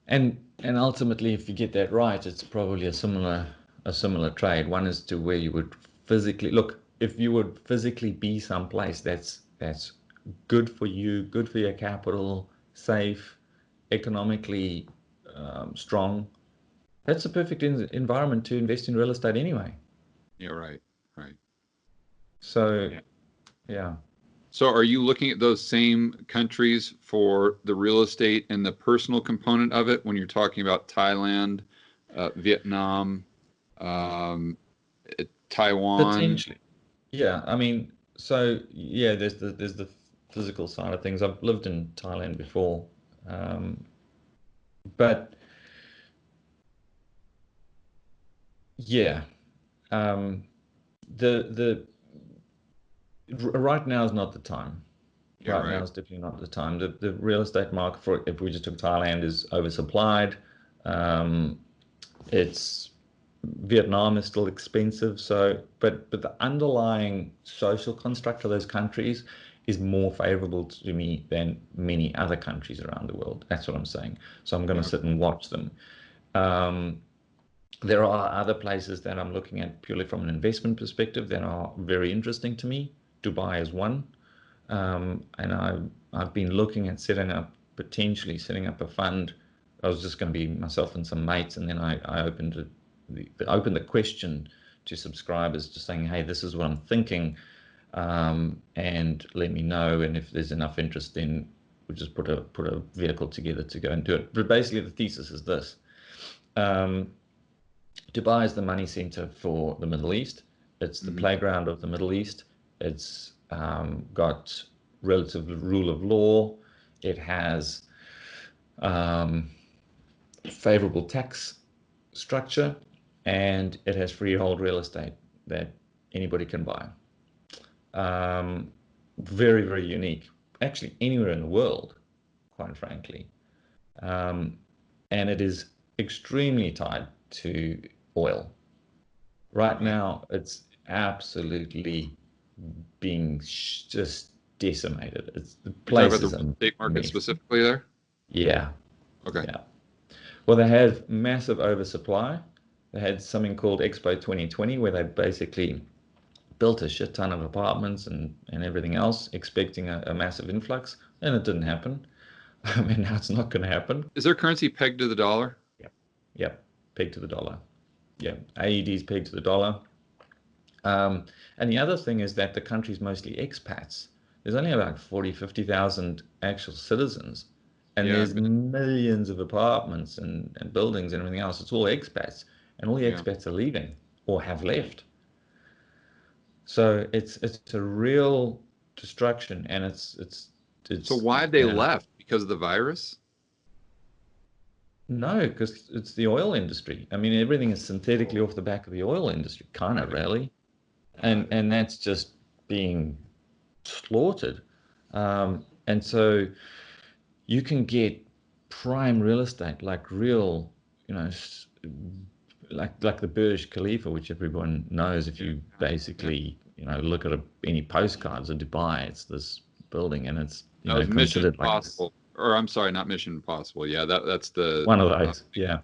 And ultimately, if you get that right, it's probably a similar trade. One is to where you would physically look. If you would physically be someplace that's good for you, good for your capital, safe, economically strong, that's a perfect environment to invest in real estate anyway. Yeah, right. So, yeah. So are you looking at those same countries for the real estate and the personal component of it when you're talking about Thailand, Vietnam, Taiwan? Potentially. Yeah, I mean, so yeah, there's the physical side of things. I've lived in Thailand before, but yeah, the right now is not the time. Yeah, Right now is definitely not the time. The real estate market, for if we just took Thailand, is oversupplied. It's Vietnam is still expensive. So, but the underlying social construct of those countries is more favorable to me than many other countries around the world. That's what I'm saying. So I'm going to sit and watch them. There are other places that I'm looking at purely from an investment perspective that are very interesting to me. Dubai is one. And I've been looking at potentially setting up a fund. I was just going to be myself and some mates, and then I opened the question to subscribers, just saying, hey, this is what I'm thinking, and let me know, and if there's enough interest, then we'll just put a vehicle together to go and do it. But basically, the thesis is this: Dubai is the money center for the Middle East. It's the playground of the Middle East. It's got relative rule of law. It has favorable tax structure, and it has freehold real estate that anybody can buy. Very, very unique. Actually, anywhere in the world, quite frankly. And it is extremely tied to oil. Right now, it's absolutely being just decimated. It's the places. You're talking about the state market specifically there? Yeah. Okay. Yeah. Well, they had massive oversupply. They had something called Expo 2020, where they basically built a shit ton of apartments and everything else, expecting a massive influx, and it didn't happen. And now it's not going to happen. Is their currency pegged to the dollar? Yep. Pegged to the dollar. Yeah. AED's pegged to the dollar. And the other thing is that the country's mostly expats. There's only about 50,000 actual citizens, and there's millions of apartments and buildings and everything else. It's all expats, and all the expats are leaving or have left. So it's a real destruction, and it's. So why have they left? Because of the virus? No, because it's the oil industry. I mean, everything is synthetically off the back of the oil industry, kind of, really. And that's just being slaughtered. And so you can get prime real estate, like real, like the Burj Khalifa, which everyone knows. If you basically, look at any postcards of Dubai, it's this building, and it's Mission Impossible. Or I'm sorry, not Mission Impossible. Yeah, that's the one of those. Yeah.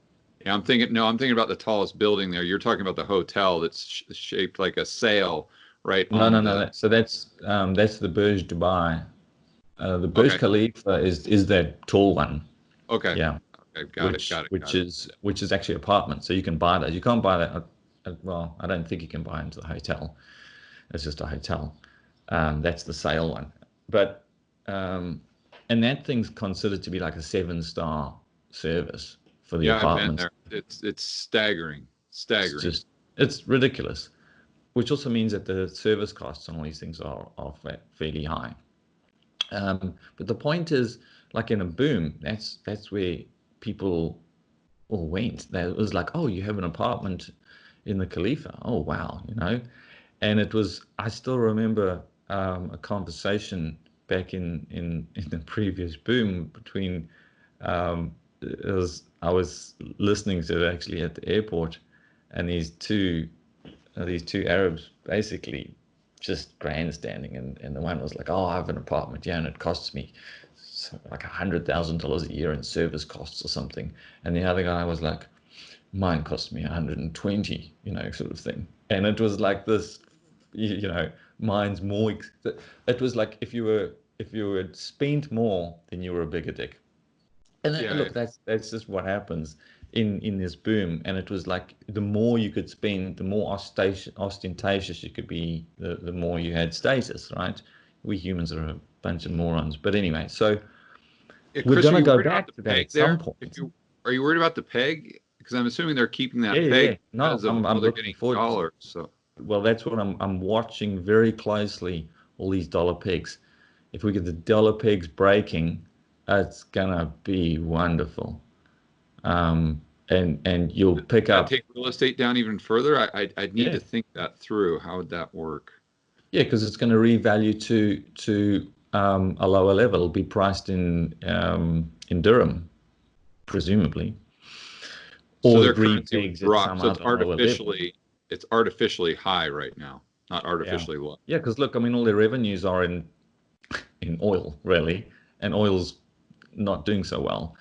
Yeah, I'm thinking about the tallest building there. You're talking about the hotel that's shaped like a sail right? No, no, no. So that's the Burj Dubai. The Burj Okay. Khalifa is that tall one. Okay. Yeah. Okay. Got it. Got it. Got it. Which is actually apartments. So you can buy those. You can't buy that. Well, I don't think you can buy into the hotel. It's just a hotel. That's the sale one. But and that thing's considered to be like a 7-star service for the Yeah, I've been apartments. there. It's staggering. Staggering. It's ridiculous. Which also means that the service costs on all these things are fairly high. But the point is, like in a boom, that's where people all went. It was like, oh, you have an apartment in the Khalifa. Oh, wow, And it was, I still remember a conversation back in the previous boom between, I was listening to it actually at the airport, and these two Arabs basically just grandstanding, and the one was like, oh, I have an apartment, yeah, and it costs me like $100,000 a year in service costs or something, and the other guy was like, mine cost me 120, sort of thing. And it was like this, mine's more. It was like if you were spent more, then you were a bigger dick. And Yeah. look, that's just what happens in this boom. And it was like the more you could spend, the more ostentatious you could be, the more you had status, right? We humans are a bunch of morons. But anyway, so we're Chris, going are to you go worried about back the to that peg at some there? point. Are you worried about the peg? Because I'm assuming they're keeping that Yeah. peg No, because of I'm they're looking getting forward. dollars. So Well, that's what I'm watching very closely, all these dollar pegs. If we get the dollar pegs breaking, it's gonna be wonderful. And you'll pick that up. take real estate down even further. I'd need Yeah, to think that through. How would that work? yeah, because it's going to revalue to a lower level. It'll be priced in dirham, presumably, So or their currency would re-pegs at drop. some So other lower level. it's artificially high right now, not Yeah, artificially low. yeah, because look, I mean, all their revenues are in oil, really, and oil's not doing so well.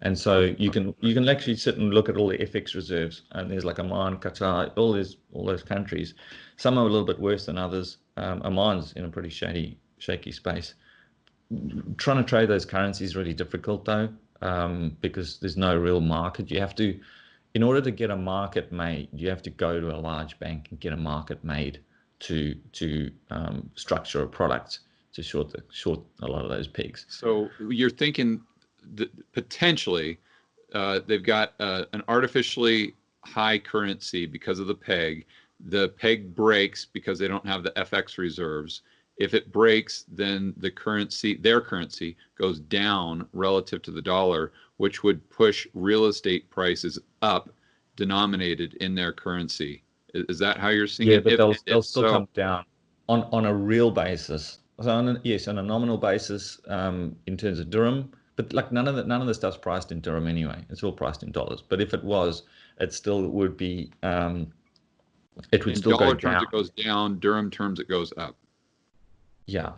And so you can actually sit and look at all the FX reserves, and there's like Oman, Qatar, all those countries. Some are a little bit worse than others. Oman's in a pretty shaky space. Trying to trade those currencies is really difficult though, because there's no real market. In order to get a market made, you have to go to a large bank and get a market made to structure a product to short a lot of those pegs. So you're thinking that potentially they've got an artificially high currency because of the peg. The peg breaks because they don't have the FX reserves. If it breaks, then their currency goes down relative to the dollar, which would push real estate prices up, denominated in their currency. Is that how you're seeing Yeah, it? but they'll still So, come down on a real basis. So yes, on a nominal basis, in terms of dirham, but like none of the stuff's priced in dirham anyway. It's all priced in dollars. But if it was, it still would be it would in still go dollar terms, down. it goes down. Dirham terms, it goes up. Yeah,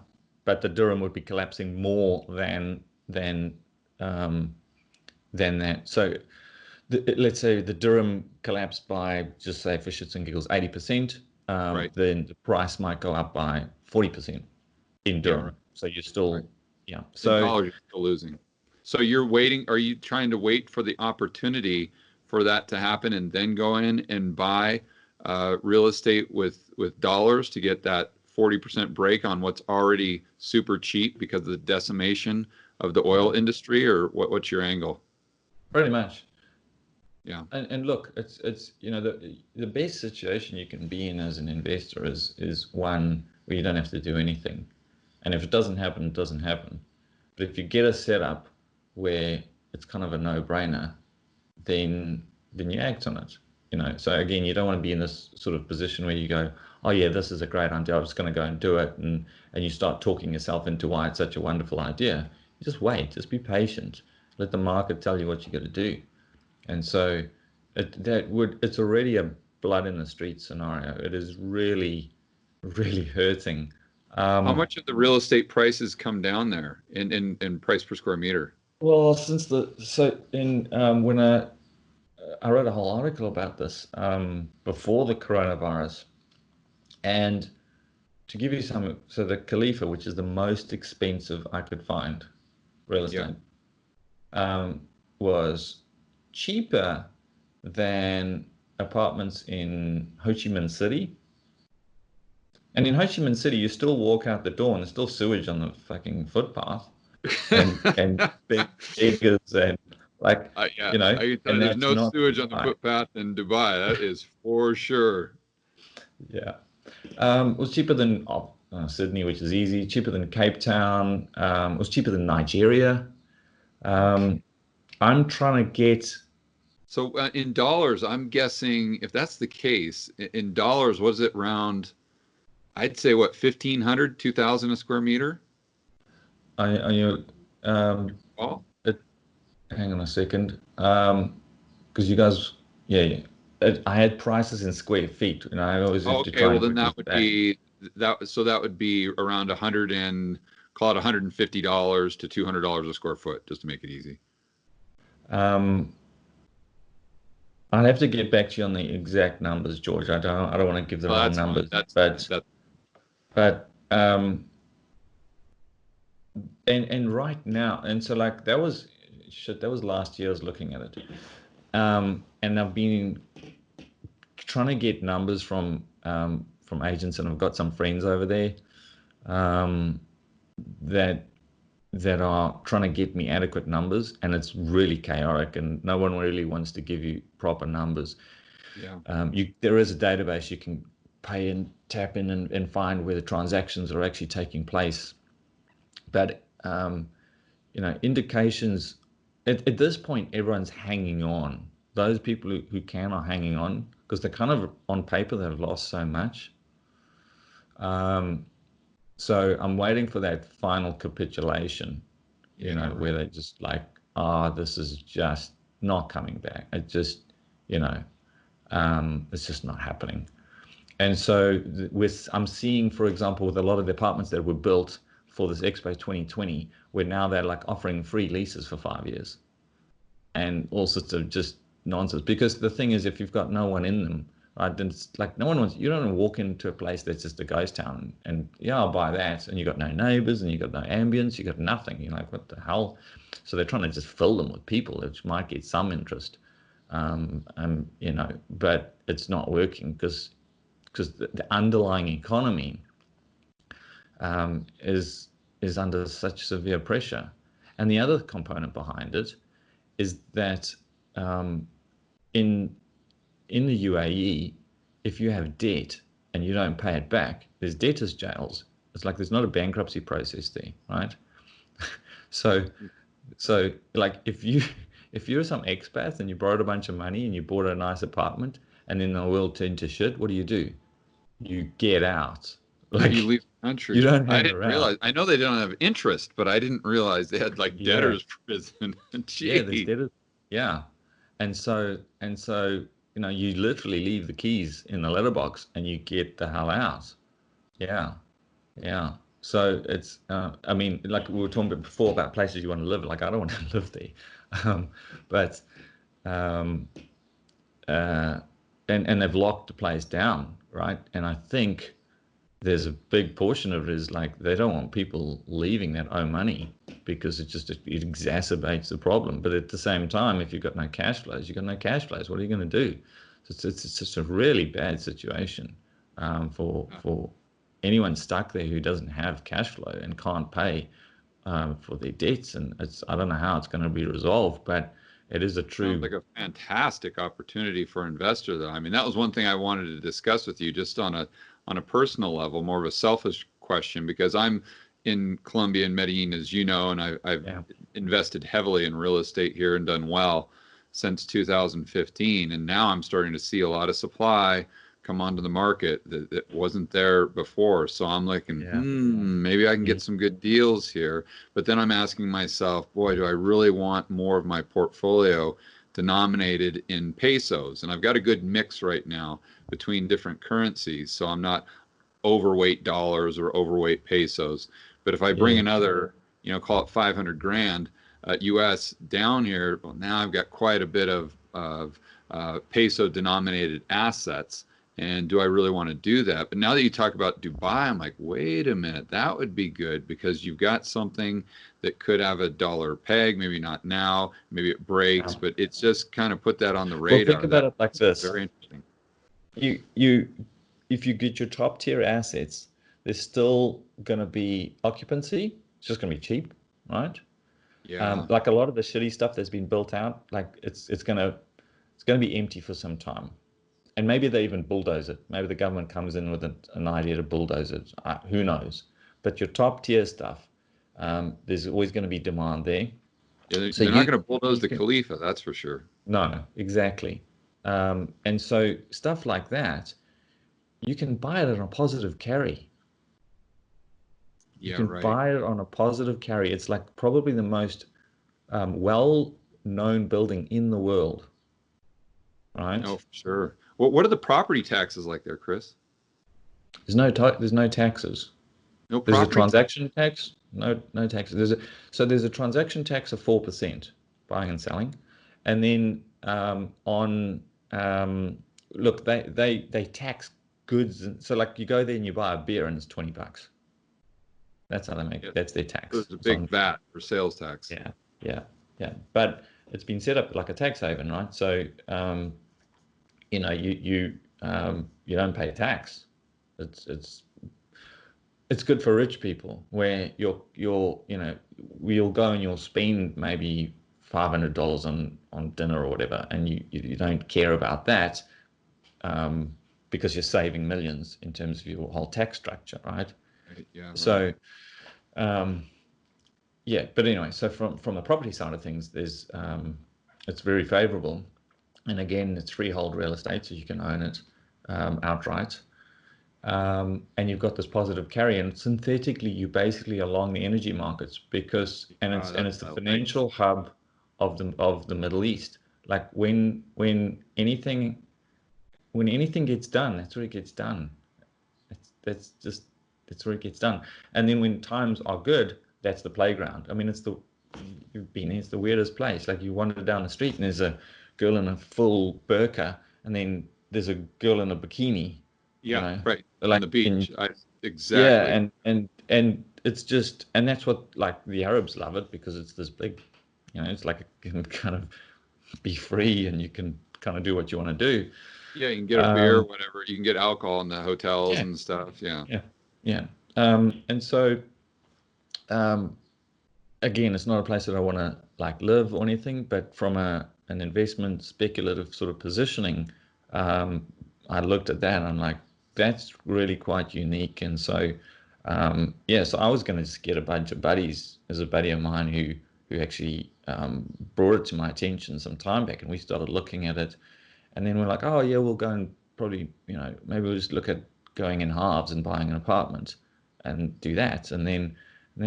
but the dirham would be collapsing more than um, that. So let's say the dirham collapsed by, just say for shits and giggles, 80%, Right. then the price might go up by 40% in Yeah. dirham. Right. So you're still, Right. yeah. In So dollars, you're still losing. So you're waiting. Are you trying to wait for the opportunity for that to happen and then go in and buy real estate with dollars to get that 40% break on what's already super cheap because of the decimation of the oil industry, or what's your angle? pretty much. Yeah. And look, it's the best situation you can be in as an investor is one where you don't have to do anything. And if it doesn't happen, it doesn't happen. But if you get a setup where it's kind of a no-brainer, then you act on it. So again, you don't want to be in this sort of position where you go, oh yeah, this is a great idea, I'm just going to go and do it, and you start talking yourself into why it's such a wonderful idea. You just wait, just be patient, let the market tell you what you got to do. And so it's already a blood in the street scenario. It is really, really hurting. How much of the real estate prices come down there in price per square meter? Well, when I wrote a whole article about this before the coronavirus, and to give you some, so the Khalifa, which is the most expensive I could find real Yeah. estate, was cheaper than apartments in Ho Chi Minh City. And in Ho Chi Minh City, you still walk out the door and there's still sewage on the fucking footpath and big beggars and like, Yeah, you know, I can tell you, and there's that's no not sewage on the right. footpath in Dubai. That is for sure. Yeah. It was cheaper than Sydney, which is easy, cheaper than Cape Town. It was cheaper than Nigeria. Um, I'm trying to get, So in dollars, I'm guessing if that's the case, in dollars, was it around, I'd say what, 1,500, 2,000 a square meter? you Oh, hang on a second. Because you guys, yeah, yeah. I had prices in square feet, and I always oh, have to okay. try Well, and then put this that would back. be that. So that would be around 100 and call it $150 to $200 a square foot, just to make it easy. Um, I'll have to get back to you on the exact numbers, George. I don't want to give the Well, wrong that's fine. numbers, That's but that. but and right now, and so like that was shit. That was last year. I was looking at it, and I've been trying to get numbers from agents, and I've got some friends over there, um, that that are trying to get me adequate numbers, and it's really chaotic, and no one really wants to give you proper numbers. Yeah. There is a database you can pay and tap in and find where the transactions are actually taking place, but indications at this point, everyone's hanging on. Those people who can are hanging on because they're kind of on paper they've lost so much. So I'm waiting for that final capitulation, Yeah. where Right. they just like, this is just not coming back. It just, it's just not happening. And so I'm seeing, for example, with a lot of the apartments that were built for this Expo 2020, where now they're like offering free leases for 5 years and all sorts of just nonsense. Because the thing is, if you've got no one in them, right, then it's like no one wants, you don't want to walk into a place that's just a ghost town and yeah, I'll buy that. And you got no neighbors and you got no ambience, you got nothing. You're like, what the hell? So they're trying to just fill them with people, which might get some interest. But it's not working because the underlying economy is under such severe pressure. And the other component behind it is that in in the UAE, if you have debt and you don't pay it back, there's debtors jails. It's like there's not a bankruptcy process there, right? So like if you're some expat and you borrowed a bunch of money and you bought a nice apartment and then the world turned to shit, what do? You get out. Yeah, you Like leave the you country. don't I hang didn't around. realize. I know they don't have interest, but I didn't realize they had like Yeah. debtors prison. Yeah, there's Gee. debtors. Yeah. And so, you literally leave the keys in the letterbox and you get the hell out. Yeah. Yeah. So it's, I mean, like we were talking about before about places you want to live. Like I don't want to live there. Um, but, um, uh, and they've locked the place down, right? And I think there's a big portion of it is like they don't want people leaving that owe money because it exacerbates the problem. But at the same time, if you've got no cash flows, you've got no cash flows. What are you going to do? So it's just a really bad situation for anyone stuck there who doesn't have cash flow and can't pay for their debts. And I don't know how it's going to be resolved, but it is a Sounds true. like a fantastic opportunity for an investor, though. I mean, that was one thing I wanted to discuss with you, just on a personal level, more of a selfish question, because I'm in Colombia and Medellin, as you know, and I've Yeah. invested heavily in real estate here and done well since 2015, and now I'm starting to see a lot of supply come onto the market that wasn't there before. So I'm looking, Yeah. maybe I can Yeah. get some good deals here. But then I'm asking myself, boy, do I really want more of my portfolio denominated in pesos? And I've got a good mix right now between different currencies. So I'm not overweight dollars or overweight pesos. But if I bring Yeah. another, call it 500 grand US down here, well, now I've got quite a bit of peso denominated assets. And do I really want to do that? But now that you talk about Dubai, I'm like, wait a minute, that would be good because you've got something that could have a dollar peg, maybe not now, maybe it breaks, Yeah. but it's just kind of put that on the Well, think radar. about That's it like this. very interesting. You if you get your top tier assets, there's still going to be occupancy. It's just going to be cheap, right? Yeah. Like a lot of the shitty stuff that's been built out, like it's gonna be empty for some time, and maybe they even bulldoze it. Maybe the government comes in with an idea to bulldoze it. Who knows? But your top tier stuff, there's always going to be demand there. Yeah, So they're not you going to bulldoze you the can Khalifa, that's for sure. no, exactly. And so stuff like that, you can buy it on a positive carry. You Yeah, can right. buy it on a positive carry. It's like probably the most well-known building in the world, Oh, right? for sure. What are the property taxes like there, Chris? There's no taxes. No There's a property tax. transaction tax, no taxes. There's a transaction tax of 4%, buying and selling, and then on look, they tax goods, and so like you go there and you buy a beer and it's $20. That's how they make Yeah, it. That's their so tax. there's a It's big on VAT for sales tax. yeah, yeah, yeah. But it's been set up like a tax haven, right? So you don't pay tax. It's it's it's good for rich people where we'll go and you'll spend maybe $500 on dinner or whatever, and you don't care about that because you're saving millions in terms of your whole tax structure, right? Right. Yeah, right. So yeah, but anyway, so from the property side of things, there's it's very favorable, and again, it's freehold real estate, so you can own it outright. And you've got this positive carry, and synthetically, you basically along the energy markets because, and it's That's the what I like. financial hub of the Middle East. Like when anything gets done, that's where it gets done. That's where it gets done. And then when times are good, that's the playground. I mean, it's the weirdest place. Like you wander down the street and there's a girl in a full burqa, and then there's a girl in a bikini, you Yeah, know, right. On like the in beach. yeah, Exactly. and it's just, and that's what, like, the Arabs love it because it's this big, it's like you can kind of be free and you can kind of do what you want to do. Yeah, you can get a beer, Um, whatever. You can get alcohol in the hotels yeah, and stuff. Yeah. yeah, yeah. And so um, again, it's not a place that I want to like live or anything, but from an investment speculative sort of positioning, I looked at that and I'm like, that's really quite unique. And so, yeah, so I was going to just get a bunch of buddies. There's a buddy of mine who actually brought it to my attention some time back, and we started looking at it. And then we're like, oh yeah, we'll go and probably, maybe we'll just look at going in halves and buying an apartment and do that. And then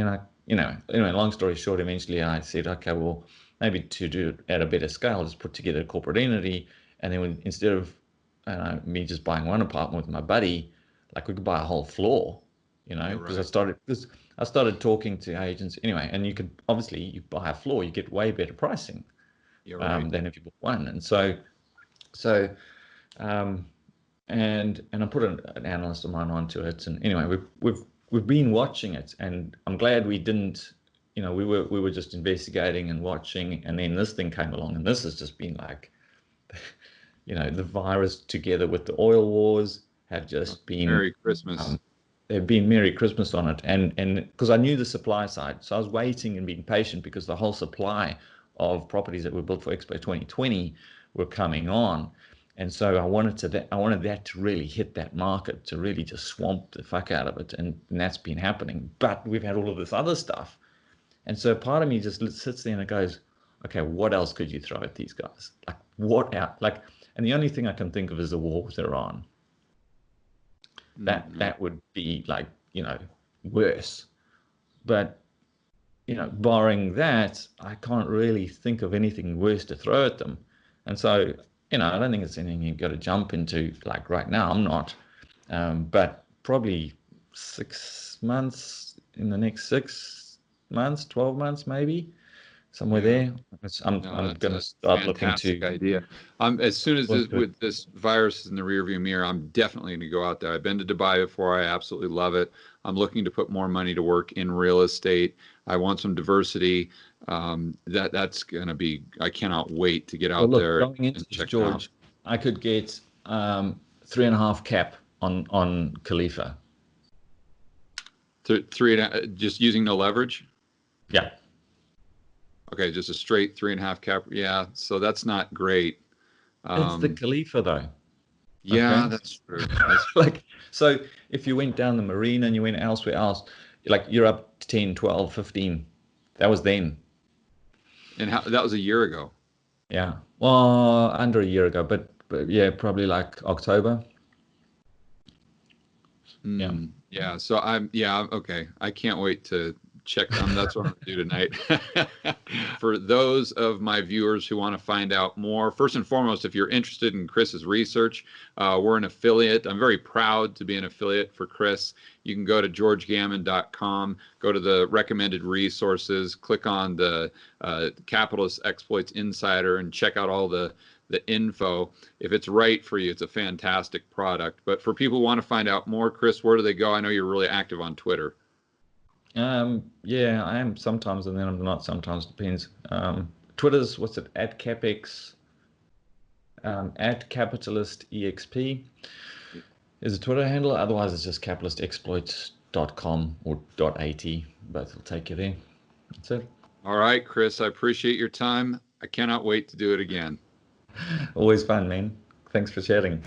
I, anyway, long story short, eventually I said, okay, well, maybe to do it at a better scale, just put together a corporate entity. And then instead of me just buying one apartment with my buddy, like we could buy a whole floor, You're because right. I started talking to agents anyway. And you could, obviously, you buy a floor, you get way better pricing You're right. than if you bought one. And so, um, and I put an analyst of mine onto it. And anyway, we've been watching it, and I'm glad we didn't. We were just investigating and watching, and then this thing came along, and this has just been like, the virus together with the oil wars have Oh, just been. Merry Christmas. Um, They've been Merry Christmas on it, and because I knew the supply side, so I was waiting and being patient because the whole supply of properties that were built for Expo 2020 were coming on, and so I wanted that to really hit that market, to really just swamp the fuck out of it, and that's been happening. But we've had all of this other stuff, and so part of me just sits there and it goes, okay, what else could you throw at these guys? Like what out? Like, and the only thing I can think of is the war with Iran. that Hmm. that would be like, worse. But barring that, I can't really think of anything worse to throw at them. And so, I don't think it's anything you've got to jump into like right now. I'm not. But probably 6 months, in the next 6 months, 12 months maybe. somewhere Yeah. there. I'm No, I'm that's going to a start looking fantastic to idea. As soon as work with. with this virus in the rearview mirror, I'm definitely going to go out there. I've been to Dubai before. I absolutely love it. I'm looking to put more money to work in real estate. I want some diversity. That's going to be. I cannot wait to get Well, out look, there going into and this, check it out. George, I could get 3.5 cap on Khalifa. Three, just using no leverage. Yeah. Okay, just a straight 3.5 cap. Yeah, so that's not great. It's the Khalifa though. Yeah, Okay. that's true. That's Like, so if you went down the marina and you went elsewhere else, like you're up 10, 12, 15. That was then. and that was a year ago. Yeah. Well, under a year ago, but yeah, probably like October. Yeah. Yeah. So okay. I can't wait to check them. That's what I'm gonna do tonight. For those of my viewers who want to find out more, first and foremost, if you're interested in Chris's research, we're an affiliate. I'm very proud to be an affiliate for Chris. You can go to georgegammon.com, go to the recommended resources, click on the Capitalist Exploits Insider, and check out all the info. If it's right for you, it's a fantastic product. But for people who want to find out more, Chris, where do they go? I know you're really active on Twitter. Yeah, I am sometimes, and then I'm not sometimes, depends. Twitter's, what's it, at CapEx, at capitalistexp is a Twitter handle. Otherwise, it's just capitalistexploits.com or .at. Both will take you there. That's it. All right, Chris, I appreciate your time. I cannot wait to do it again. Always fun, man. Thanks for chatting.